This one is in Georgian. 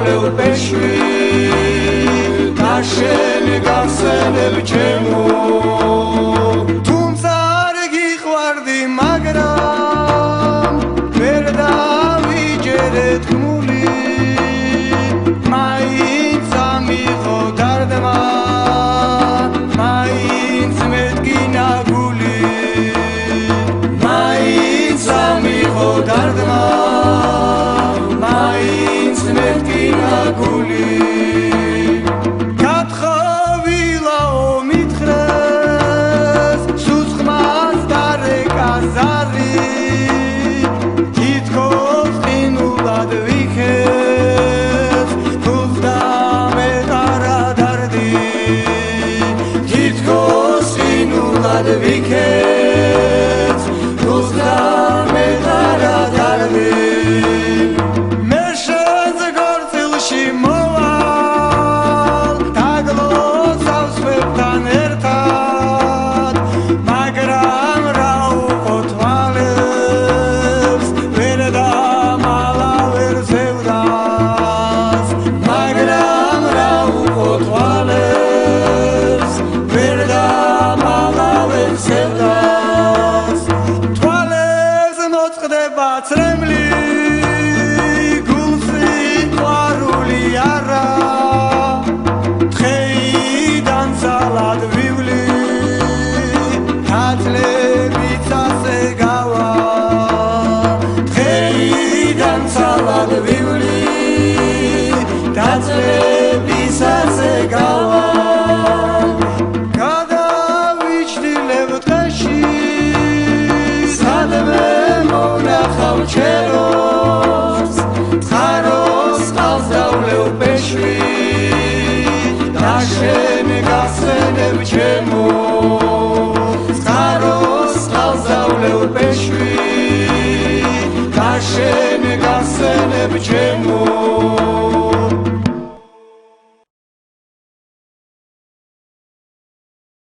დავდავლევ პეში და შენ გახსენებ ჩემო თუმცა არ გიყვარდი მაგრამ ვერ დავიჯერე თქმული მაინც ამიღო დარდმა მაინც მეტკინა გული მაინც ამიღო დარდმა მაინც მეტკინა გული გათხოვილაო მითხრეს სუსხმას დარეკაზარი თითქოს ყინულად ვიქეთ თულდა მეტარა დარდი თითქოს ყინულად ვიქეთ თულდა მეტარა დარდი მე შენზე გორწილში მოვალ დაგლოცავსვებთან ერთად მაგრამ რა უყო თვალებს ვერ დამალა ვერ ზევდას მაგრამ რა უყო თვალებს ვერ დამალა ვერ ზევდას თვალებს მოწყდება წრემლი დაწლებისაზე გავა გადავიჩდილებ დღეში სადმე მოვნახავ ჩეროს წყაროს წყალს დავლევ